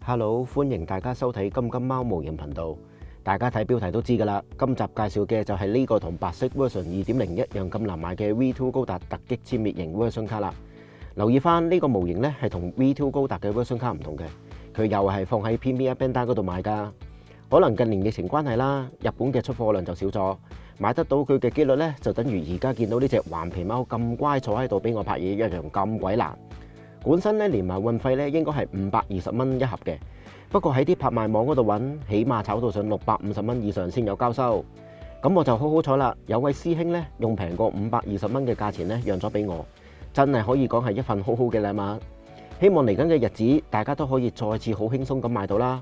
Hello，歡迎大家收睇金金貓模型頻道。大家睇標題都知㗎啦，今集介紹嘅就係呢個同白色 version 2.0一樣咁難買嘅 V2 高達突擊殲滅型 version 卡啦。留意翻呢個模型呢係同 V2 高達嘅 version 卡唔同嘅，佢又係放喺 Premier Bandai 嗰度買㗎。可能近年疫情關係啦，日本嘅出貨量就少咗，買得到佢嘅機率呢，就等於而家見到呢隻頑皮貓咁乖坐喺度俾我拍嘢一樣咁鬼難。本身咧連埋運費咧應該係520蚊一盒嘅，不過喺啲拍賣網嗰度揾，起碼炒到上650蚊以上先有交收。咁我就好彩啦，有位師兄咧用平過520蚊嘅價錢咧讓咗俾我，真係可以講係一份好好嘅禮物。希望嚟緊嘅日子大家都可以再次好輕鬆咁買到啦。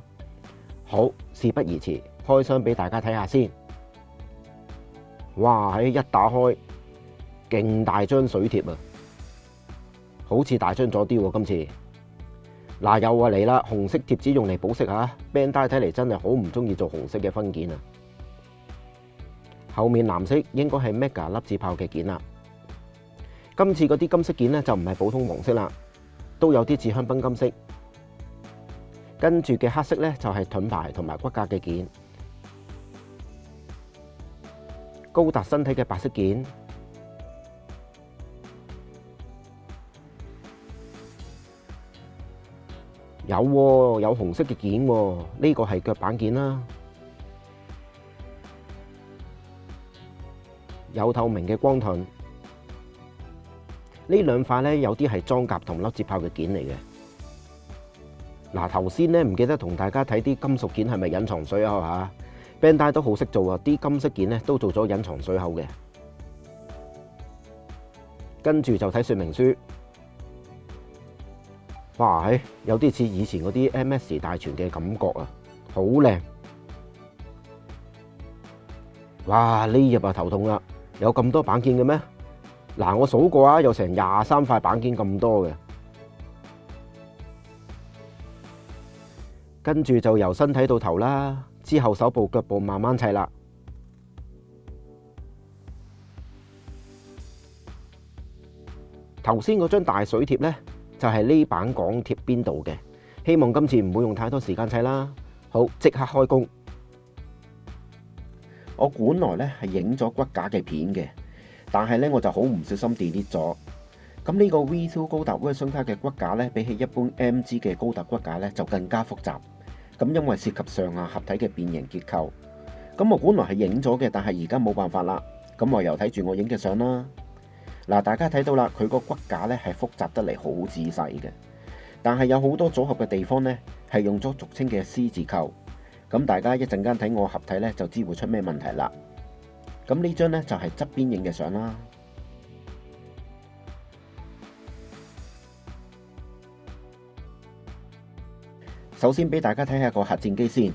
好，事不宜遲，開箱俾大家睇下先。哇！一打開，勁大張水貼啊！好似大張咗啲喎，今次嗱又話嚟啦，紅色貼紙用嚟保色嚇，Bandai睇嚟真係好唔中意做紅色嘅分件啊。後面藍色應該係 Mega 粒子炮嘅件啦。今次嗰啲金色件呢，就唔係普通黃色啦，都有啲似香檳金色。跟住嘅黑色呢，就係盾牌同埋骨架嘅件。高達身體嘅白色件。有喎，有紅色嘅件喎，呢個係腳板件啦。有透明嘅光盾，呢兩塊呢，有啲係裝甲同粒子炮嘅件嚟嘅。嗱，頭先呢唔記得同大家睇啲金屬件係咪隱藏水口嚇？Bandai都好識做啊，啲金色件呢都做咗隱藏水口嘅。跟住就睇說明書。哇！有啲似以前嗰啲 MS 大全嘅感覺啊，好靚！哇！呢頁啊頭痛啦，有咁多板件嘅咩？嗱，我數過啊，有成23塊板件咁多嘅。跟住就由身體到頭啦，之後手部腳部慢慢砌啦。頭先嗰張大水貼呢，就係呢版港貼邊度嘅，希望今次唔會用太多時間砌啦。好，即刻開工。我本來呢係影咗骨架嘅片嘅，但係呢我就好唔小心 delete 咗。咁呢個 V2 高達 version 卡嘅骨架呢，比起一般 MG 嘅高達骨架呢，就更加複雜。咁因為涉及上下合體嘅變形結構，咁我本來係影咗嘅，但係而家冇辦法啦。咁我又睇住我影嘅相啦。嗱，大家睇到啦，佢個骨架咧係複雜得嚟好仔細嘅，但係有好多組合嘅地方呢係用咗俗稱嘅 C 字扣。咁大家一陣間睇我合體呢，就知會出咩問題啦。咁呢張呢，就係側邊影嘅相啦。首先俾大家睇下個核戰機先。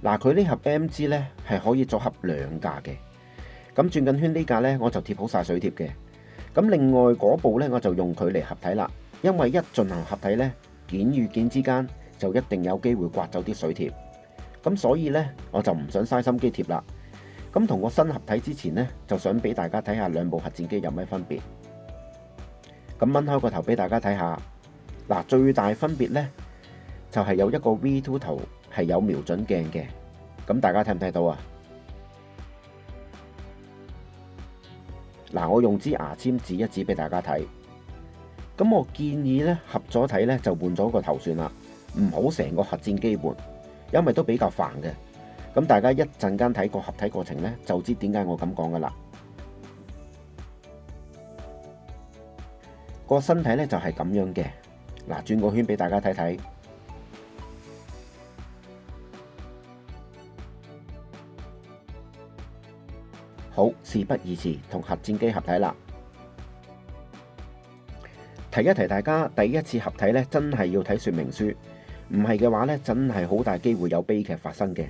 嗱，佢呢盒 MG 呢係可以組合兩架嘅。咁轉緊圈呢架呢，我就貼好晒水貼嘅。咁另外嗰部呢，我就用佢嚟合體啦，因為一進行合體呢，件與件之間就一定有機會刮走啲水貼，咁所以呢，我就唔想嘥心機貼啦。咁同個新合體之前呢，就想俾大家睇下兩部核戰機有咩分別。咁掹開個頭俾大家睇下，嗱，最大分別呢，就係有一個 V2 頭係有瞄準鏡嘅，咁大家睇唔睇到啊？嗱，我用支牙籤指一指俾大家睇。咁我建議呢，合咗體呢就換咗個頭算啦，唔好成個核戰機換，因為都比較煩嘅。咁大家一陣間睇個合體過程呢，就知點解我咁講噶啦。個身體呢就係咁樣嘅。嗱，轉個圈俾大家睇睇。好，事不宜遲，同核戰機合體啦。提一提大家，第一次合體呢，真係要睇說明書，唔係嘅話呢，真係好大機會有悲劇發生嘅。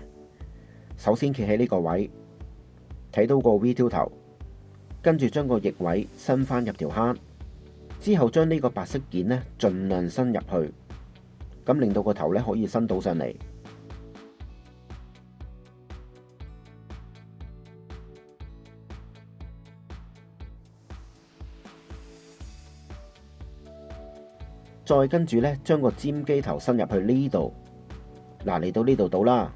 首先企喺呢個位，睇到個 V2 頭，跟住將個翼位伸返入條坑，之後將呢個白色件呢盡量伸入去，咁令到個頭呢可以伸到上嚟。再跟住咧，將個尖機頭伸入去呢度，嗱，嚟到呢度到啦，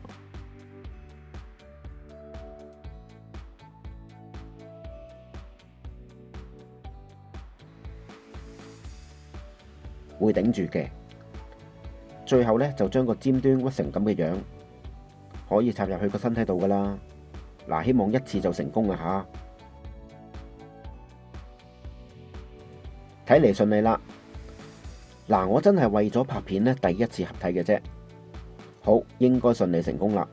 會頂住嘅。最後呢，就將個尖端屈成咁嘅樣，可以插入去個身體度噶啦。嗱，希望一次就成功啊吓！睇嚟順利啦。嗱，我真係為咗拍片呢，第一次合體嘅啫。好，應該順利成功啦。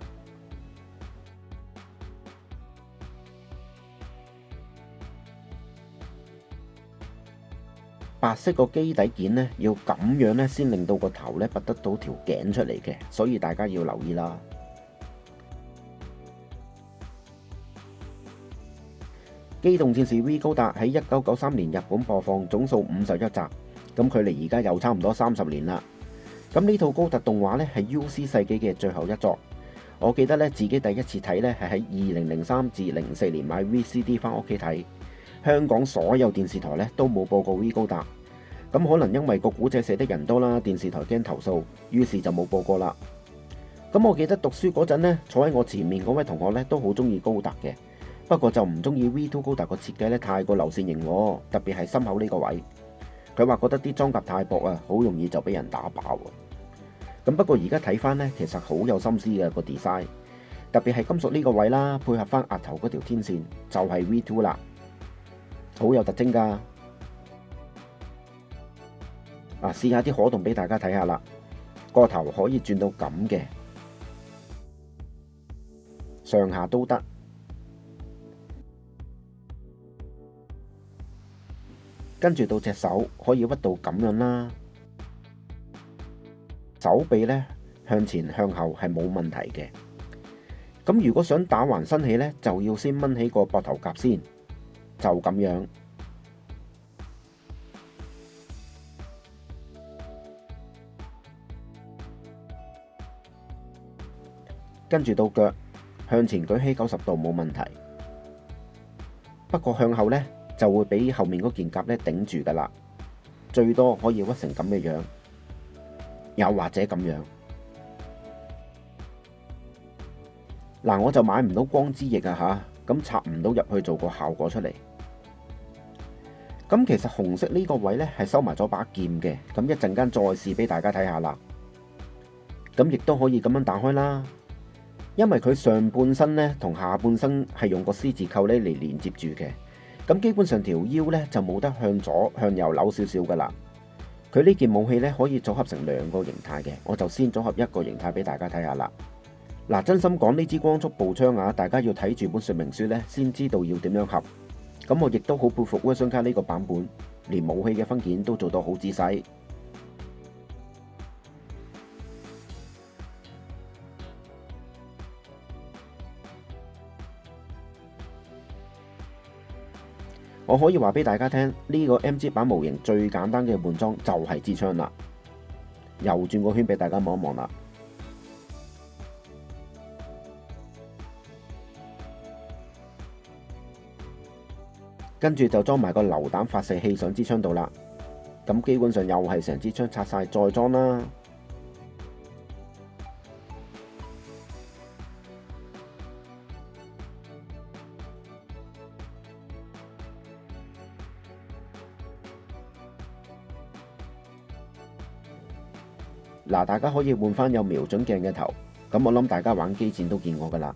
白色個基底件呢，要咁樣呢先令到個頭呢拔得到條頸出嚟嘅，所以大家要留意啦。機動戰士 V 高達喺1993年日本播放，總數51集，咁距離而家又差唔多30年啦。咁呢套高達動畫呢係 UC 世紀嘅最後一作。我記得呢自己第一次睇呢係喺2003至04年買 VCD 翻屋企睇。香港所有電視台呢都冇播過 V 高達，咁可能因為個古仔寫得人多啦，電視台驚投訴，於是就冇播過啦。咁我記得讀書嗰陣呢，坐喺我前面嗰位同學呢都好中意高達嘅，不過就唔中意 V2 高達個設計呢太過流線型，特別係心口呢個位。佢話覺得啲裝甲太薄啊，好容易就俾人打爆。咁不過而家睇翻呢，其實好有心思嘅個 design， 特別係金屬呢個位啦，配合翻額頭嗰條天線，就係 V2 啦。好有特徵㗎。嗱，試下啲可動俾大家睇下啦。個頭可以轉到咁嘅，上下都得。跟住到隻手可以屈到咁樣啦。手臂呢，向前向後係冇問題嘅。咁如果想打橫伸起呢，就要先掹起個膊頭甲先。就咁樣，跟住到腳向前舉起90度冇問題，不過向後呢，就會俾後面嗰件甲呢頂住噶啦，最多可以屈成咁嘅樣，又或者咁樣。嗱，我就買唔到光之翼啊吓，咁插唔到入去做個效果出嚟。咁其實紅色呢個位呢係收埋咗把劍嘅，咁一陣間再試俾大家睇下啦。咁亦都可以咁樣打開啦，因為佢上半身呢同下半身係用個 C 字扣呢嚟連接住嘅，咁基本上條腰呢就冇得向左向右扭少少噶啦。佢呢件武器呢可以組合成2個形態嘅，我就先組合一個形態俾大家睇下啦。嗱，真心講呢支光速步槍啊，大家要睇住本說明書呢先知道要點樣合。咁我亦都好佩服 Version 卡呢個版本，連武器嘅分件都做到好仔細。我可以話俾大家聽，呢個 MG 版模型最簡單嘅換裝就係支槍啦。又轉個圈俾大家望一望啦。跟住就裝埋個榴彈發射器上支槍度啦，咁基本上又係成支槍拆晒再裝啦。嗱，大家可以換翻有瞄準鏡嘅頭，咁我諗大家玩機戰都見過噶啦。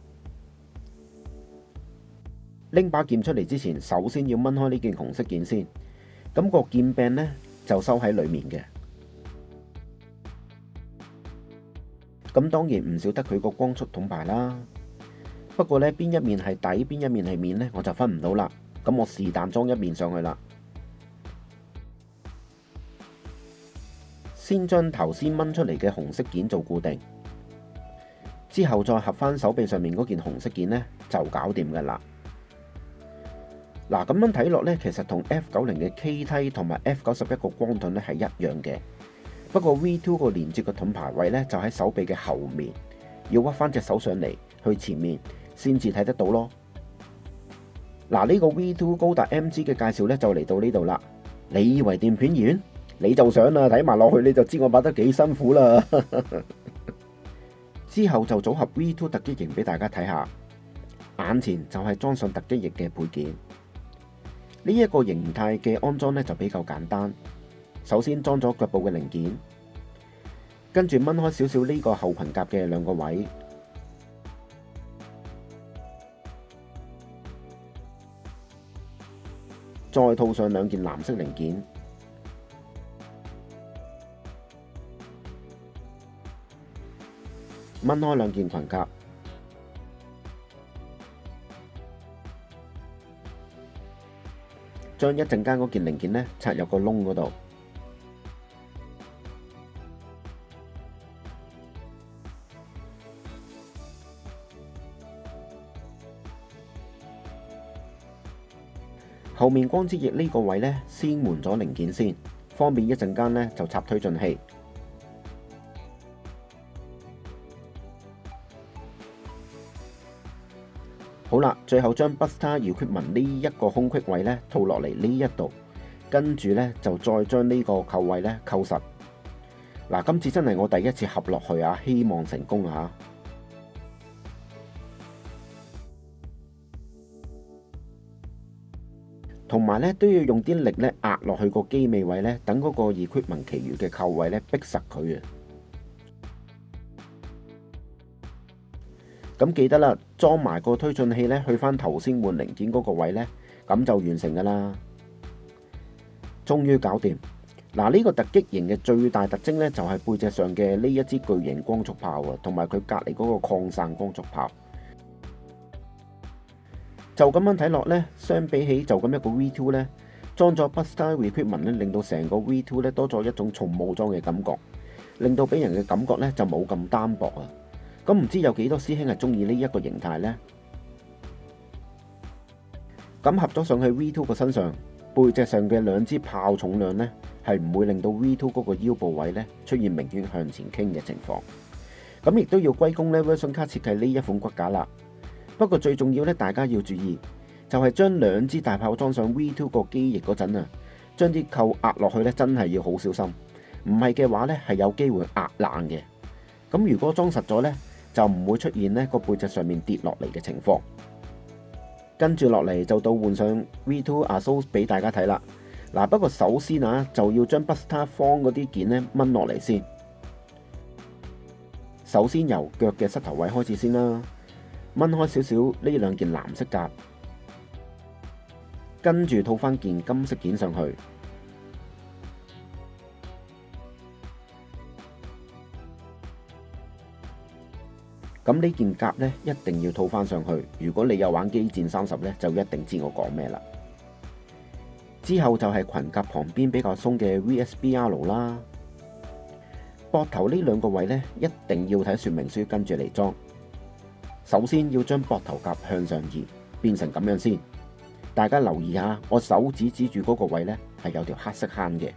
拎把劍出嚟之前，首先要掹開呢件紅色件先，咁個劍柄呢就收喺裏面嘅。咁當然唔少得佢個光速盾牌啦。不過呢，邊一面係底，邊一面係面呢，我就分唔到啦。咁我是但裝一面上去啦。先將頭先掹出嚟嘅紅色件做固定，之後再合翻手臂上面嗰件紅色件呢，就搞掂噶啦。嗱，咁樣睇落呢，其實同 F90 嘅 K 梯同埋 F91個光盾呢係一樣嘅。不過 V2 個連接個盾牌位呢，就喺手臂嘅後面，要屈翻隻手上嚟去前面先至睇得到咯。嗱，呢個 V2 高達 MG 嘅介紹呢，就嚟到呢度啦。你以為段片完？你就想啦，睇埋落去你就知我拍得幾辛苦啦。之後就組合 V2 突擊型俾大家睇下。眼前就係裝上突擊翼嘅配件。呢一個形態嘅安裝呢就比較簡單。首先裝咗腳部嘅零件，跟住掹開少少呢個後裙夾嘅兩個位，再套上兩件藍色零件，掹開兩件裙夾，將一陣間嗰件零件呢插入個窿嗰度。後面光之翼呢個位呢，先換咗零件先，方便一陣間呢就插推進器。好啦，最後將 Buster Equipment 呢一個空隙位呢套落嚟呢一度，跟住呢就再將呢個扣位呢扣實。嗱，今次真係我第一次合落去啊，希望成功啊！同埋咧都要用啲力咧壓落去個機尾位咧，等嗰個 equipment 其餘嘅扣位咧逼實佢啊！咁記得啦，裝埋個推進器咧，去翻頭先換零件嗰個位咧，咁就完成噶啦。終於搞掂。嗱，呢個突擊型嘅最大特徵咧，就係背脊上嘅呢一支巨型光束炮啊，同埋佢隔離嗰個擴散光束炮。就咁樣睇落呢，相比起就咁一個 V2 呢，裝咗 Buster Equipment 呢，令到成個 V2 呢多咗一種重武裝嘅感覺，令到俾人嘅感覺呢就冇咁單薄啊！咁唔知有幾多師兄係中意呢一個形態呢？咁合咗上去 V2 個身上，背脊上嘅兩支炮重量呢，係唔會令到 V2 嗰個腰部位呢出現明顯向前傾嘅情況。咁亦都要歸功呢 Version 卡設計呢一款骨架啦。不過最重要咧，大家要注意，就係將兩支大炮裝上 V2 個機翼嗰陣啊，將啲扣壓落去咧，真係要好小心。唔係嘅話咧，係有機會壓爛嘅。咁如果裝實咗咧，就唔會出現呢個背脊上面跌落嚟嘅情況。跟住落嚟就到換上 V2 Assault 俾大家睇啦。嗱，不過首先啊，就要將 Buster 方嗰啲件咧掹落嚟先。首先由腳嘅膝頭位開始先啦。掹開少少呢兩件藍色夾，跟住套翻件金色件上去。咁呢件夾呢，一定要套翻上去。如果你有玩機戰30呢，就一定知我講咩啦。之後就係裙夾旁邊比較鬆嘅 VSBR 啦。膊頭呢兩個位呢，一定要睇說明書跟住嚟裝。首先要將膊頭夾向上移，變成咁樣先。大家留意下，我手指指住嗰個位呢，係有條黑色坑嘅。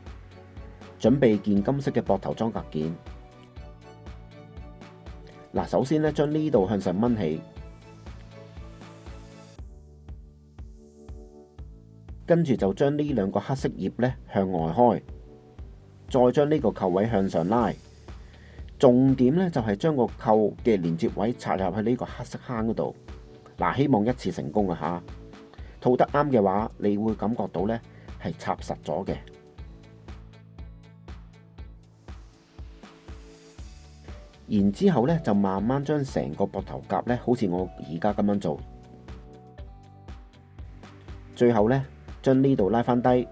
準備件金色嘅膊頭裝夾件。嗱，首先呢，將呢度向上掹起，跟住就將呢兩個黑色葉呢向外開，再將呢個扣位向上拉。重點咧就係將個扣嘅連接位插入去呢個黑色坑嗰度。嗱，希望一次成功啊吓！套得啱嘅話，你會感覺到咧係插實咗嘅。然之後咧就慢慢將成個膊頭夾咧，好似我而家咁樣做。最後咧將呢度拉翻低。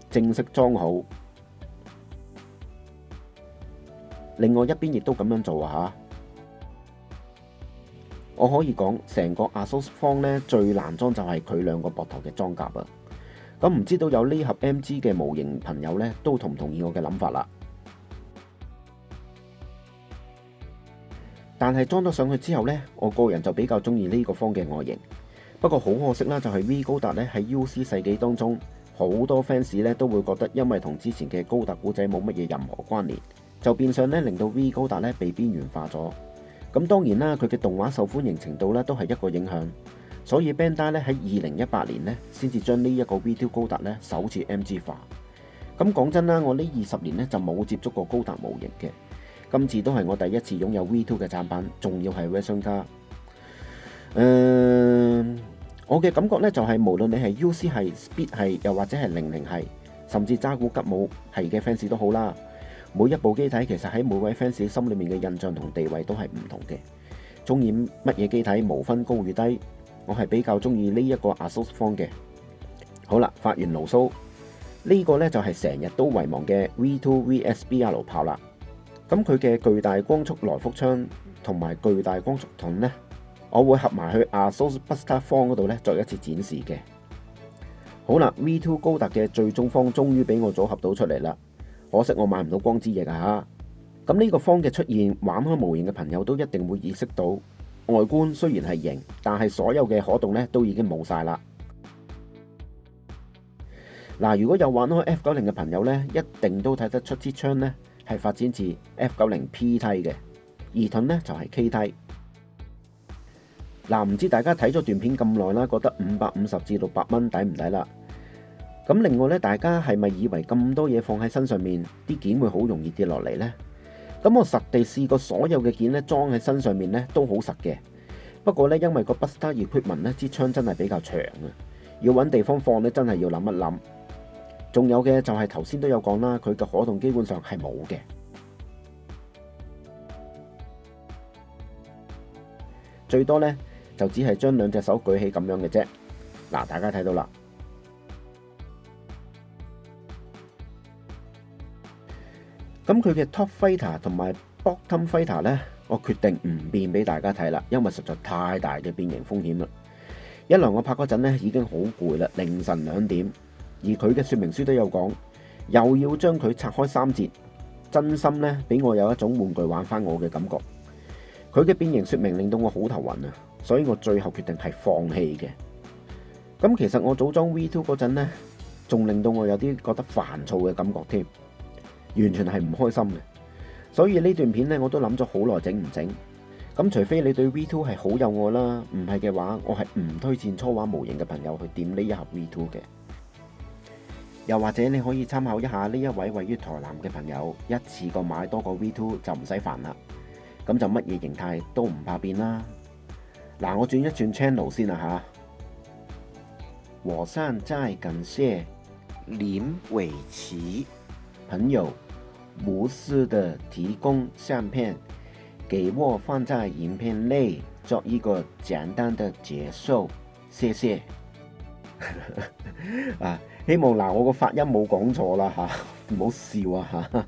正式裝好，另外一邊亦都咁樣做啊！我可以講，成個 Assault 方呢最難裝就係佢兩個膊頭嘅裝甲啊！咁唔知道有呢盒 MG 嘅模型朋友呢，都同唔同意我嘅諗法啦？但係裝咗上去之後呢，我個人就比較中意呢個方嘅外形。不過好可惜啦，就係 V 高達呢喺 UC 世紀當中。好多 fans 咧都會覺得，因為同之前嘅高達古仔冇乜嘢任何關聯，就變相咧令到 V 高達咧被邊緣化咗。咁當然啦，佢嘅動畫受歡迎程度咧都係一個影響。所以 Bandai 咧喺2018年咧先至將呢一個 V2 高達咧首次 MG 化。咁講真啦，我呢20年咧就冇接觸過高達模型嘅，今次都係我第一次擁有 V2 嘅產品，仲要係 Version 卡。我嘅感覺咧就係無論你係 UC 系、Speed 系，又或者係00系，甚至渣古吉姆系嘅 fans 都好啦，每一部機體其實喺每位 fans 心裏面嘅印象同地位都係唔同嘅。中意乜嘢機體無分高與低，我係比較中意呢一個 ASUS 方嘅。好啦，發完牢騷，呢個呢就係成日都遺忘嘅 V2 VSBL 炮啦。咁佢嘅巨大光速來福槍同埋巨大光速盾呢，我會合埋去 ASUS Buster 方嗰度呢，再一次展示嘅。好啦， V2 高達嘅最終方終於俾我組合到出嚟啦，可惜我買唔到光之翼啊。咁呢個方嘅出現，玩開模型嘅朋友都一定會意識到，外觀雖然係型，但係所有嘅可動呢都已經冇晒啦。嗱，如果有玩開 F90 嘅朋友呢，一定都睇得出支槍呢係發展自 F90 P 梯嘅，而盾呢就係 K 梯。嗱，唔知大家睇咗段片咁耐啦，覺得550至600蚊抵唔抵啦？咁另外呢，大家係咪以為咁多嘢放喺身上面，啲件會好容易跌落嚟呢？咁我實地試過所有嘅件咧裝喺身上面咧都好實嘅，不過咧因為個 Buster Equipment 咧支槍真係比較長啊，要揾地方放咧真係要諗一諗。仲有嘅就係頭先都有講啦，佢嘅可動基本上係冇嘅，最多咧就只係將兩隻手舉起咁樣嘅啫。嗱，大家睇到啦。咁佢嘅 Top Fighter 同埋 Bottom Fighter 呢，我決定唔變俾大家睇啦，因為實在太大嘅變形風險啦。一來我拍嗰陣呢已經好攰啦，凌晨2點，而佢嘅說明書都有講，又要將佢拆開3節，真心呢俾我有一種玩具玩翻我嘅感覺。佢嘅變形說明令到我好頭暈啊，所以我最後決定係放棄嘅。咁其實我組裝 V2 嗰陣呢，仲令到我有啲覺得煩躁嘅感覺添。完全係唔開心嘅，所以呢段片呢，我都諗咗好耐整唔整。咁除非你對 V2 係好有愛啦，唔係嘅話，我係唔推薦初玩模型嘅朋友去掂呢一盒 V2 嘅。又或者你可以參考一下呢一位位於台南嘅朋友，一次過買多個 V2 就唔使煩啦。咁就乜嘢形態都唔怕變啦。嗱，我轉一轉 channel 先啦吓。我現在感謝林偉奇朋友無私的提供相片給我放在影片內做一個簡單的結束，謝謝。啊，希望我個發音冇講錯啦吓，唔好笑啊吓。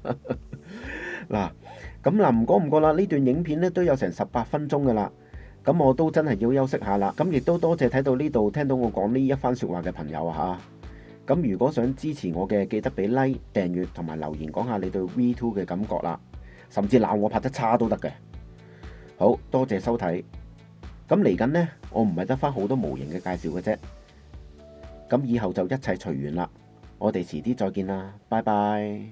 嗱，咁唔講唔過啦，呢段影片咧都有成18分鐘噶啦，咁我都真係要休息下啦。咁亦都多謝睇到呢度聽到我講呢一番說話嘅朋友啊吓。咁如果想支持我嘅，記得俾 like、訂閱同埋留言講下你對 V2 嘅感覺啦，甚至鬧我拍得差都得嘅。好多謝收睇。咁嚟緊呢，我唔係得返好多模型嘅介紹嘅啫。咁以後就一切隨緣啦。我哋遲啲再見啦，拜拜。